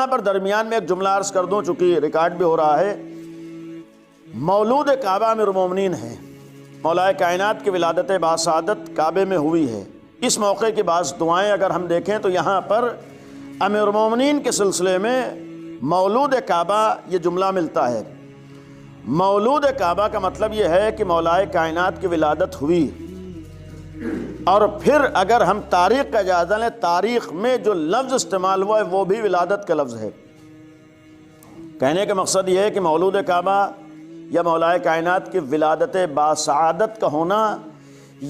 یہاں پر درمیان میں ایک جملہ عرض کر دوں، چونکہ ریکارڈ بھی ہو رہا ہے۔ مولود کعبہ امیر المومنین ہے، مولا کائنات کی ولادت باسعادت کعبے میں ہوئی ہے۔ اس موقع کی بعض دعائیں اگر ہم دیکھیں تو یہاں پر امیر المومنین کے سلسلے میں مولود کعبہ یہ جملہ ملتا ہے۔ مولود کعبہ کا مطلب یہ ہے کہ مولا کائنات کی ولادت ہوئی۔ اور پھر اگر ہم تاریخ کا جائزہ لیں، تاریخ میں جو لفظ استعمال ہوا ہے وہ بھی ولادت کا لفظ ہے۔ کہنے کا مقصد یہ ہے کہ مولود کعبہ یا مولا کائنات کی ولادت باسعادت کا ہونا،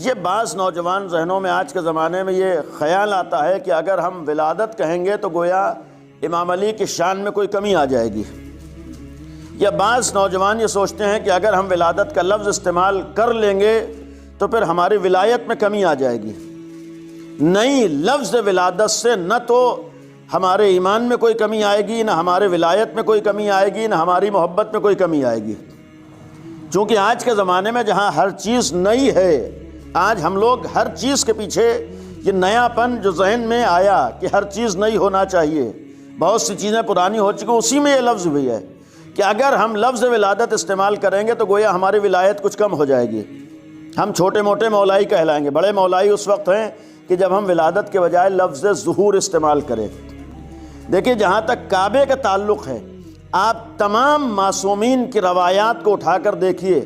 یہ بعض نوجوان ذہنوں میں آج کے زمانے میں یہ خیال آتا ہے کہ اگر ہم ولادت کہیں گے تو گویا امام علی کی شان میں کوئی کمی آ جائے گی، یا بعض نوجوان یہ سوچتے ہیں کہ اگر ہم ولادت کا لفظ استعمال کر لیں گے تو پھر ہماری ولایت میں کمی آ جائے گی۔ نہیں، لفظ ولادت سے نہ تو ہمارے ایمان میں کوئی کمی آئے گی، نہ ہمارے ولایت میں کوئی کمی آئے گی، نہ ہماری محبت میں کوئی کمی آئے گی۔ چونکہ آج کے زمانے میں جہاں ہر چیز نئی ہے، آج ہم لوگ ہر چیز کے پیچھے یہ نیا پن جو ذہن میں آیا کہ ہر چیز نئی ہونا چاہیے، بہت سی چیزیں پرانی ہو چکی، اسی میں یہ لفظ بھی ہے کہ اگر ہم لفظ ولادت استعمال کریں گے تو گویا ہماری ولایت کچھ کم ہو جائے گی، ہم چھوٹے موٹے مولائی کہلائیں گے۔ بڑے مولائی اس وقت ہیں کہ جب ہم ولادت کے بجائے لفظ ظہور استعمال کریں۔ دیکھیے، جہاں تک کعبے کا تعلق ہے، آپ تمام معصومین کی روایات کو اٹھا کر دیکھیے،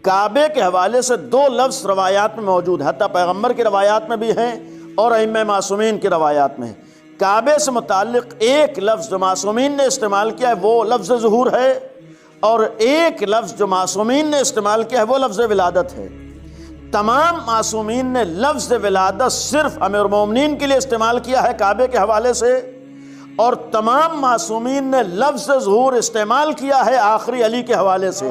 کعبے کے حوالے سے 2 لفظ روایات میں موجود ہیں، حتیٰ پیغمبر کی روایات میں بھی ہیں اور ائمہ معصومین کی روایات میں ہیں۔ کعبے سے متعلق ایک لفظ جو معصومین نے استعمال کیا ہے وہ لفظ ظہور ہے، اور ایک لفظ جو معصومین نے استعمال کیا ہے وہ لفظ ولادت ہے۔ تمام معصومین نے لفظ ولادت صرف امیر المومنین کے لیے استعمال کیا ہے کعبے کے حوالے سے، اور تمام معصومین نے لفظ ظہور استعمال کیا ہے آخری علی کے حوالے سے۔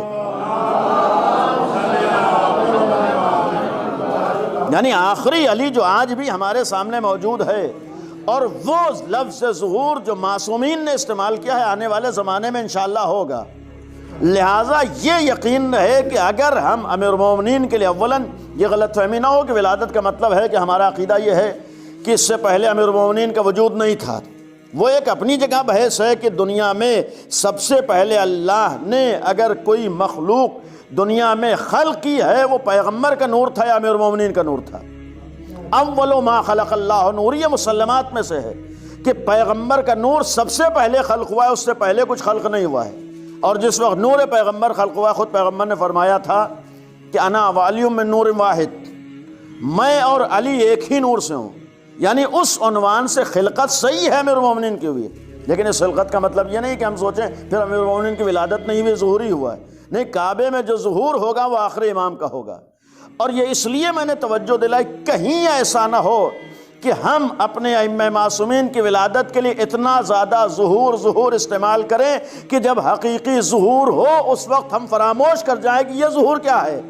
یعنی آخری علی جو آج بھی ہمارے سامنے موجود ہے، اور وہ لفظ ظہور جو معصومین نے استعمال کیا ہے آنے والے زمانے میں انشاءاللہ ہوگا۔ لہٰذا یہ یقین رہے کہ اگر ہم امیر المومنین کے لیے، اولاً یہ غلط فہمی نہ ہو کہ ولادت کا مطلب ہے کہ ہمارا عقیدہ یہ ہے کہ اس سے پہلے امیر المومنین کا وجود نہیں تھا۔ وہ ایک اپنی جگہ بحث ہے کہ دنیا میں سب سے پہلے اللہ نے اگر کوئی مخلوق دنیا میں خلق کی ہے وہ پیغمبر کا نور تھا یا امیر المومنین کا نور تھا۔ اول ما خلق اللہ نور، یہ مسلمات میں سے ہے کہ پیغمبر کا نور سب سے پہلے خلق ہوا ہے، اس سے پہلے کچھ خلق نہیں ہوا ہے۔ اور جس وقت نور پیغمبر خلق ہوا، خود پیغمبر نے فرمایا تھا کہ انا وعلی من نور واحد، میں اور علی ایک ہی نور سے ہوں۔ یعنی اس عنوان سے خلقت صحیح ہے امیر المومنین کی ہوئی ہے، لیکن اس خلقت کا مطلب یہ نہیں کہ ہم سوچیں پھر امیر المومنین کی ولادت نہیں ہوئی، ظہور ہی ہوا ہے۔ نہیں، کعبے میں جو ظہور ہوگا وہ آخری امام کا ہوگا۔ اور یہ اس لیے میں نے توجہ دلائی، کہیں ایسا نہ ہو کہ ہم اپنے ائمہ معصومین کی ولادت کے لیے اتنا زیادہ ظہور استعمال کریں کہ جب حقیقی ظہور ہو اس وقت ہم فراموش کر جائیں کہ یہ ظہور کیا ہے۔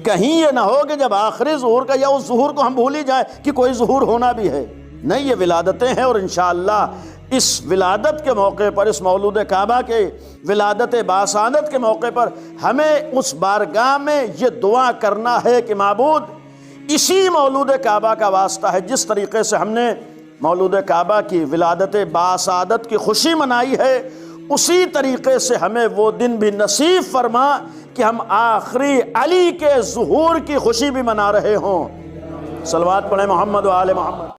کہیں یہ نہ ہو کہ جب آخری ظہور کا یا اس ظہور کو ہم بھول ہی جائیں کہ کوئی ظہور ہونا بھی ہے۔ نہیں، یہ ولادتیں ہیں، اور انشاءاللہ اس ولادت کے موقع پر، اس مولود کعبہ کے ولادت باسعادت کے موقع پر ہمیں اس بارگاہ میں یہ دعا کرنا ہے کہ معبود، اسی مولود کعبہ کا واسطہ ہے، جس طریقے سے ہم نے مولود کعبہ کی ولادت باسعادت کی خوشی منائی ہے، اسی طریقے سے ہمیں وہ دن بھی نصیب فرما کہ ہم آخری علی کے ظہور کی خوشی بھی منا رہے ہوں۔ صلوات پڑھیں محمد و آل محمد۔